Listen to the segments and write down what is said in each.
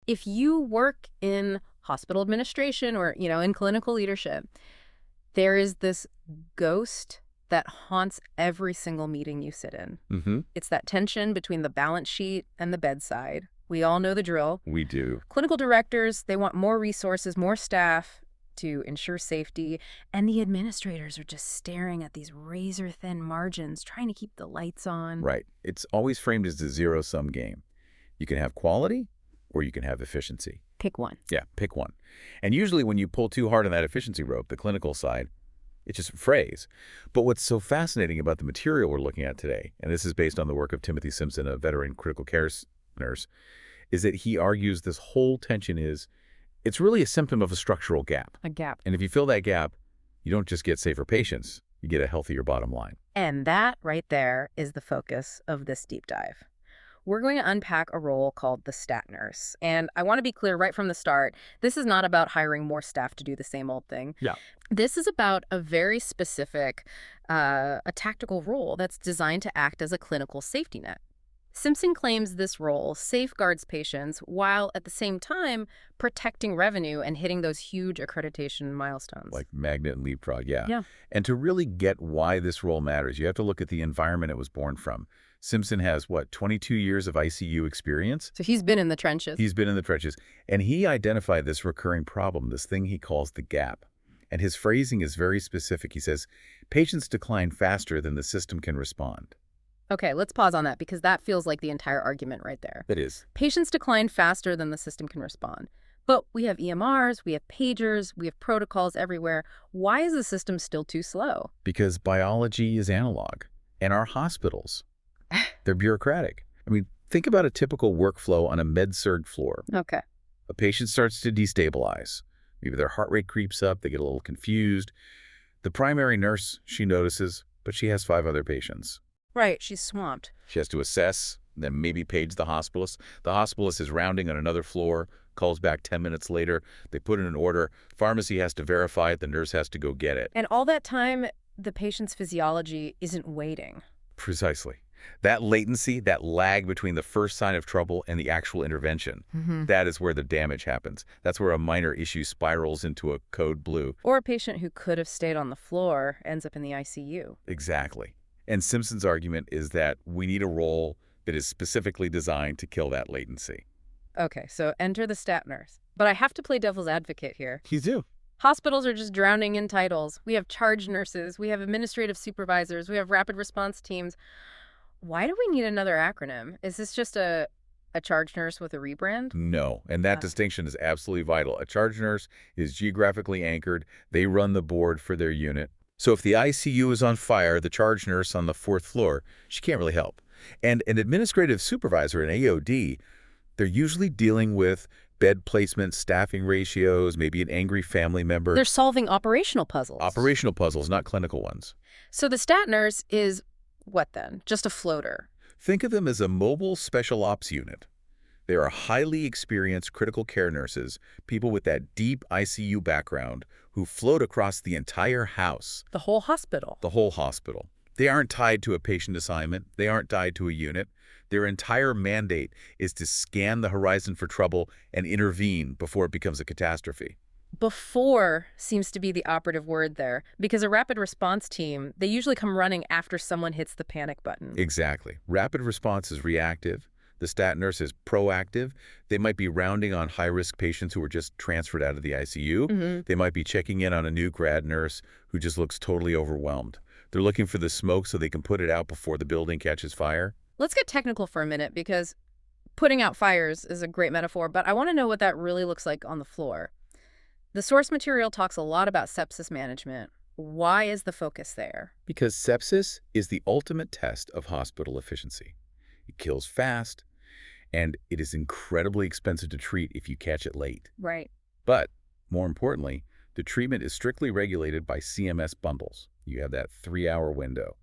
If you work in hospital administration or, in clinical leadership, there is this ghost that haunts every single meeting you sit in. Mm-hmm. It's that tension between the balance sheet and the bedside. We all know the drill. We do. Clinical directors, they want more resources, more staff to ensure safety, and the administrators are just staring at these razor-thin margins, trying to keep the lights on. Right. It's always framed as a zero-sum game. You can have quality or you can have efficiency. Pick one. Yeah, pick one. And usually when you pull too hard on that efficiency rope, the clinical side, it's just a phrase. But what's so fascinating about the material we're looking at today, and this is based on the work of Timothy Simpson, a veteran critical care nurse, is that he argues this whole tension it's really a symptom of a structural gap. A gap. And if you fill that gap, you don't just get safer patients, you get a healthier bottom line. And that right there is the focus of this deep dive. We're going to unpack a role called the stat nurse. And I want to be clear right from the start, this is not about hiring more staff to do the same old thing. Yeah. This is about a very specific, a tactical role that's designed to act as a clinical safety net. Simpson claims this role safeguards patients while at the same time protecting revenue and hitting those huge accreditation milestones. Like magnet and leapfrog, yeah. Yeah. And to really get why this role matters, you have to look at the environment it was born from. Simpson has, 22 years of ICU experience? So he's been in the trenches. He's been in the trenches. And he identified this recurring problem, this thing he calls the gap. And his phrasing is very specific. He says, patients decline faster than the system can respond. Okay, let's pause on that because that feels like the entire argument right there. It is. Patients decline faster than the system can respond. But we have EMRs, we have pagers, we have protocols everywhere. Why is the system still too slow? Because biology is analog. And our hospitals, they're bureaucratic. I mean, think about a typical workflow on a med-surg floor. Okay. A patient starts to destabilize. Maybe their heart rate creeps up, they get a little confused. The primary nurse, she notices, but she has 5 other patients. Right, she's swamped. She has to assess, then maybe page the hospitalist. The hospitalist is rounding on another floor, calls back 10 minutes later. They put in an order. Pharmacy has to verify it. The nurse has to go get it. And all that time, the patient's physiology isn't waiting. Precisely. That latency, that lag between the first sign of trouble and the actual intervention, that is where the damage happens. That's where a minor issue spirals into a code blue. Or a patient who could have stayed on the floor ends up in the ICU. Exactly. And Simpson's argument is that we need a role that is specifically designed to kill that latency. Okay, so enter the stat nurse. But I have to play devil's advocate here. You do. Hospitals are just drowning in titles. We have charge nurses, we have administrative supervisors, we have rapid response teams. Why do we need another acronym? Is this just a charge nurse with a rebrand? No, and that distinction is absolutely vital. A charge nurse is geographically anchored. They run the board for their unit. So if the ICU is on fire, the charge nurse on the 4th floor, she can't really help. And an administrative supervisor, an AOD, they're usually dealing with bed placement, staffing ratios, maybe an angry family member. They're solving operational puzzles. Operational puzzles, not clinical ones. So the stat nurse is what then? Just a floater? Think of them as a mobile special ops unit. They are highly experienced critical care nurses, people with that deep ICU background who float across the entire house. The whole hospital? The whole hospital. They aren't tied to a patient assignment. They aren't tied to a unit. Their entire mandate is to scan the horizon for trouble and intervene before it becomes a catastrophe. Before seems to be the operative word there, because a rapid response team, they usually come running after someone hits the panic button. Exactly. Rapid response is reactive. The stat nurse is proactive. They might be rounding on high-risk patients who were just transferred out of the ICU. They might be checking in on a new grad nurse who just looks totally overwhelmed. They're looking for the smoke so they can put it out before the building catches fire. Let's get technical for a minute, because putting out fires is a great metaphor, but I want to know what that really looks like on the floor. The source material talks a lot about sepsis management. Why is the focus there? Because sepsis is the ultimate test of hospital efficiency. It kills fast, and it is incredibly expensive to treat if you catch it late. Right. But, more importantly, the treatment is strictly regulated by CMS bundles. You have that 3-hour window.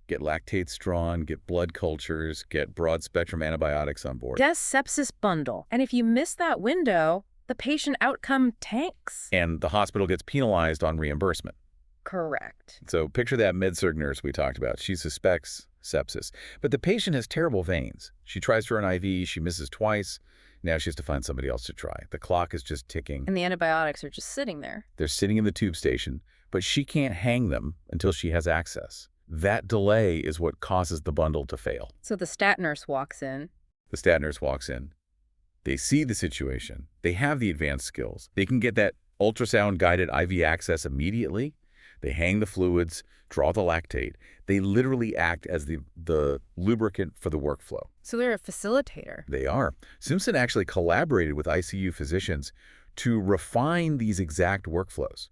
Get lactates drawn, get blood cultures, get broad-spectrum antibiotics on board. Yes, sepsis bundle. And if you miss that window, the patient outcome tanks. And the hospital gets penalized on reimbursement. Correct. So picture that med-surg nurse we talked about. She suspects sepsis. But the patient has terrible veins. She tries for an IV, she misses twice. Now she has to find somebody else to try. The clock is just ticking. And the antibiotics are just sitting there. They're sitting in the tube station, but she can't hang them until she has access. That delay is what causes the bundle to fail. So the stat nurse walks in. The stat nurse walks in. They see the situation. They have the advanced skills. They can get that ultrasound-guided IV access immediately. They hang the fluids, draw the lactate. They literally act as the lubricant for the workflow. So they're a facilitator. They are. Simpson actually collaborated with ICU physicians to refine these exact workflows.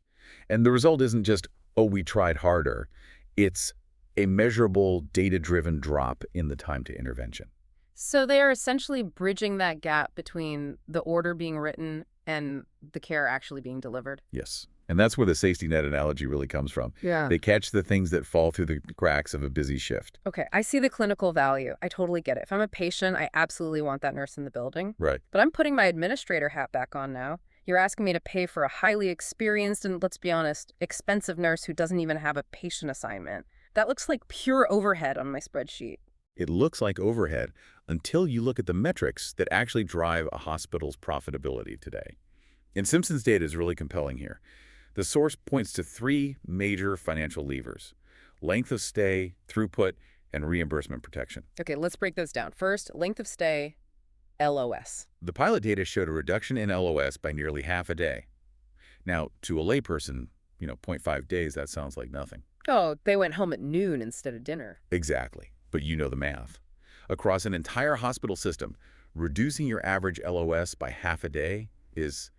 And the result isn't just, oh, we tried harder. It's a measurable, data-driven drop in the time to intervention. So they are essentially bridging that gap between the order being written and the care actually being delivered. Yes. And that's where the safety net analogy really comes from. Yeah. They catch the things that fall through the cracks of a busy shift. Okay, I see the clinical value. I totally get it. If I'm a patient, I absolutely want that nurse in the building. Right. But I'm putting my administrator hat back on now. You're asking me to pay for a highly experienced and, let's be honest, expensive nurse who doesn't even have a patient assignment. That looks like pure overhead on my spreadsheet. It looks like overhead until you look at the metrics that actually drive a hospital's profitability today. And Simpson's data is really compelling here. The source points to three major financial levers: length of stay, throughput, and reimbursement protection. Okay, let's break those down. First, length of stay, LOS. The pilot data showed a reduction in LOS by nearly half a day. Now, to a layperson, 0.5 days, that sounds like nothing. Oh, they went home at noon instead of dinner. Exactly. But you know the math. Across an entire hospital system, reducing your average LOS by half a day it's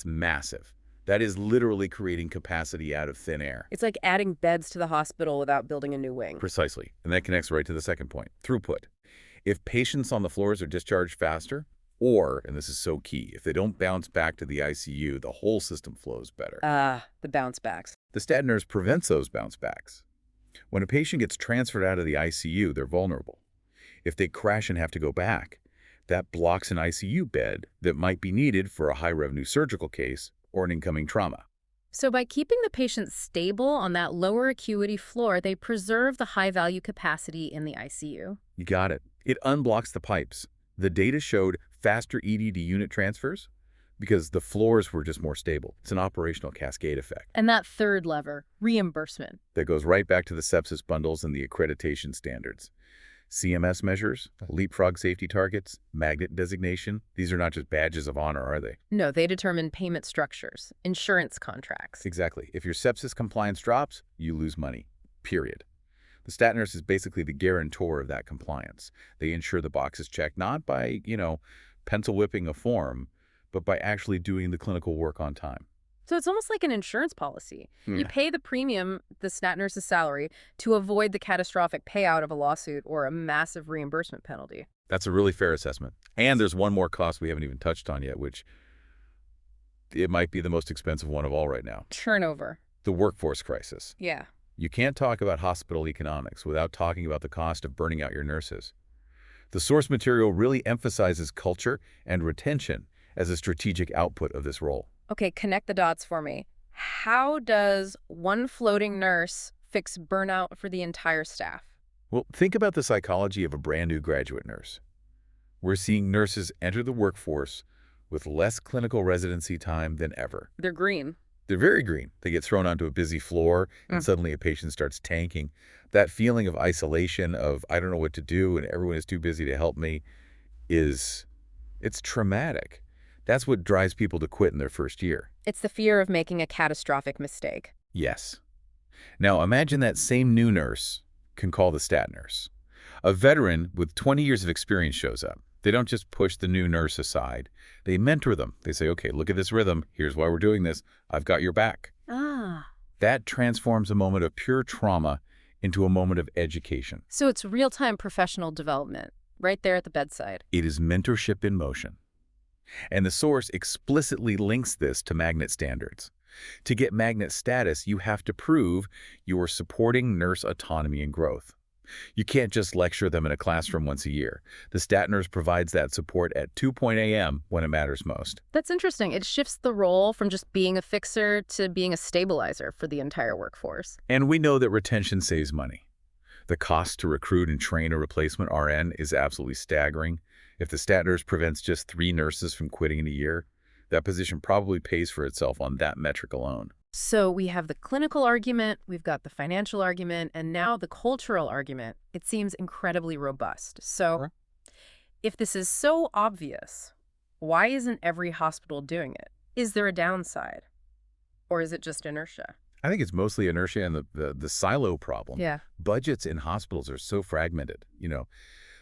massive. That is literally creating capacity out of thin air. It's like adding beds to the hospital without building a new wing. Precisely. And that connects right to the second point, throughput. If patients on the floors are discharged faster, or, and this is so key, if they don't bounce back to the ICU, the whole system flows better. The bounce backs. The stat nurse prevents those bounce backs. When a patient gets transferred out of the ICU, they're vulnerable. If they crash and have to go back, that blocks an ICU bed that might be needed for a high-revenue surgical case or an incoming trauma. So by keeping the patient stable on that lower acuity floor, they preserve the high-value capacity in the ICU. You got it. It unblocks the pipes. The data showed faster ED to unit transfers because the floors were just more stable. It's an operational cascade effect. And that third lever, reimbursement. That goes right back to the sepsis bundles and the accreditation standards. CMS measures, leapfrog safety targets, magnet designation. These are not just badges of honor, are they? No, they determine payment structures, insurance contracts. Exactly. If your sepsis compliance drops, you lose money, period. The stat nurse is basically the guarantor of that compliance. They ensure the box is checked not by, pencil whipping a form, but by actually doing the clinical work on time. So it's almost like an insurance policy. You pay the premium, the stat nurse's salary, to avoid the catastrophic payout of a lawsuit or a massive reimbursement penalty. That's a really fair assessment. And there's one more cost we haven't even touched on yet, which it might be the most expensive one of all right now. Turnover. The workforce crisis. Yeah. You can't talk about hospital economics without talking about the cost of burning out your nurses. The source material really emphasizes culture and retention as a strategic output of this role. Okay, connect the dots for me. How does one floating nurse fix burnout for the entire staff? Well, think about the psychology of a brand new graduate nurse. We're seeing nurses enter the workforce with less clinical residency time than ever. They're green. They're very green. They get thrown onto a busy floor and suddenly a patient starts tanking. That feeling of isolation, of I don't know what to do and everyone is too busy to help me, it's traumatic. That's what drives people to quit in their first year. It's the fear of making a catastrophic mistake. Yes. Now imagine that same new nurse can call the stat nurse. A veteran with 20 years of experience shows up. They don't just push the new nurse aside. They mentor them. They say, okay, look at this rhythm. Here's why we're doing this. I've got your back. That transforms a moment of pure trauma into a moment of education. So it's real-time professional development, right there at the bedside. It is mentorship in motion. And the source explicitly links this to magnet standards. To get magnet status, you have to prove you are supporting nurse autonomy and growth. You can't just lecture them in a classroom once a year. The stat nurse provides that support at 2 a.m. when it matters most. That's interesting. It shifts the role from just being a fixer to being a stabilizer for the entire workforce. And we know that retention saves money. The cost to recruit and train a replacement RN is absolutely staggering. If the stat nurse prevents just 3 nurses from quitting in a year, that position probably pays for itself on that metric alone. So we have the clinical argument, we've got the financial argument, and now the cultural argument. It seems incredibly robust. So Sure. if this is so obvious, why isn't every hospital doing it? Is there a downside? Or is it just inertia? I think it's mostly inertia and the silo problem. Yeah. Budgets in hospitals are so fragmented.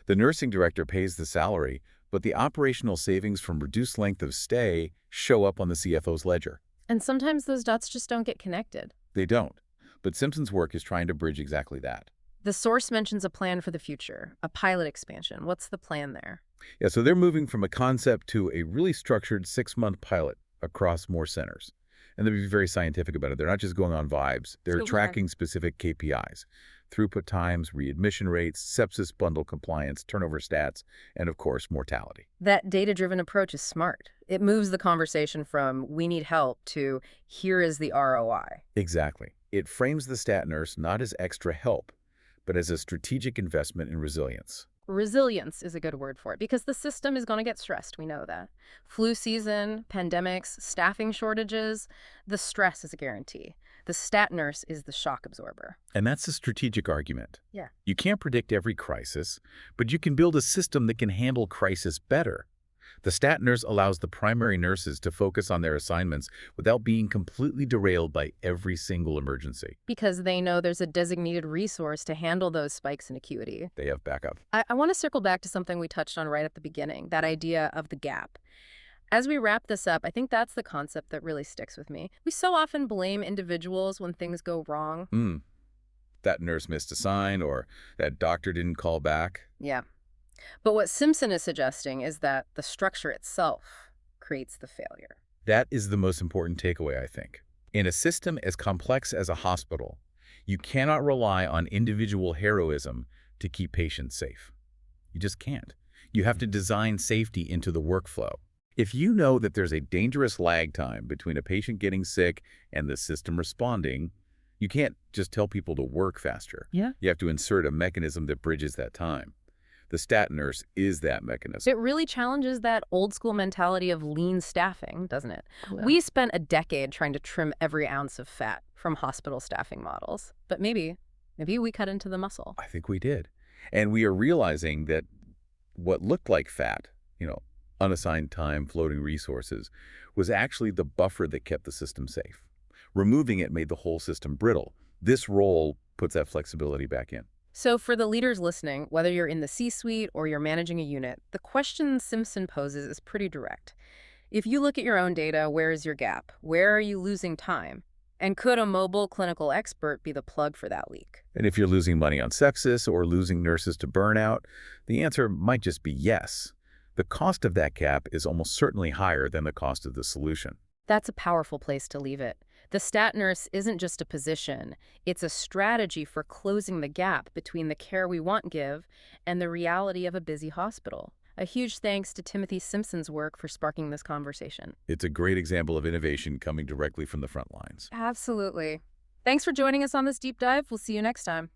The nursing director pays the salary, but the operational savings from reduced length of stay show up on the CFO's ledger. And sometimes those dots just don't get connected. They don't. But Simpson's work is trying to bridge exactly that. The source mentions a plan for the future, a pilot expansion. What's the plan there? Yeah, so they're moving from a concept to a really structured 6-month pilot across more centers. And they'll be very scientific about it. They're not just going on vibes. They're Okay. tracking specific KPIs, throughput times, readmission rates, sepsis bundle compliance, turnover stats, and of course, mortality. That data-driven approach is smart. It moves the conversation from we need help to here is the ROI. Exactly. It frames the stat nurse not as extra help, but as a strategic investment in resilience. Resilience is a good word for it because the system is going to get stressed. We know that. Flu season, pandemics, staffing shortages, the stress is a guarantee. The stat nurse is the shock absorber. And that's a strategic argument. Yeah. You can't predict every crisis, but you can build a system that can handle crisis better. The stat nurse allows the primary nurses to focus on their assignments without being completely derailed by every single emergency. Because they know there's a designated resource to handle those spikes in acuity. They have backup. I want to circle back to something we touched on right at the beginning, that idea of the gap. As we wrap this up, I think that's the concept that really sticks with me. We so often blame individuals when things go wrong. That nurse missed a sign or that doctor didn't call back. Yeah. But what Simpson is suggesting is that the structure itself creates the failure. That is the most important takeaway, I think. In a system as complex as a hospital, you cannot rely on individual heroism to keep patients safe. You just can't. You have to design safety into the workflow. If you know that there's a dangerous lag time between a patient getting sick and the system responding, you can't just tell people to work faster. Yeah. You have to insert a mechanism that bridges that time. The stat nurse is that mechanism. It really challenges that old school mentality of lean staffing, doesn't it? Well. We spent a decade trying to trim every ounce of fat from hospital staffing models. But maybe we cut into the muscle. I think we did. And we are realizing that what looked like fat, unassigned time, floating resources, was actually the buffer that kept the system safe. Removing it made the whole system brittle. This role puts that flexibility back in. So for the leaders listening, whether you're in the C-suite or you're managing a unit, the question Simpson poses is pretty direct. If you look at your own data, where is your gap? Where are you losing time? And could a mobile clinical expert be the plug for that leak? And if you're losing money on sepsis or losing nurses to burnout, the answer might just be yes. The cost of that gap is almost certainly higher than the cost of the solution. That's a powerful place to leave it. The stat nurse isn't just a position. It's a strategy for closing the gap between the care we want give and the reality of a busy hospital. A huge thanks to Timothy Simpson's work for sparking this conversation. It's a great example of innovation coming directly from the front lines. Absolutely. Thanks for joining us on this deep dive. We'll see you next time.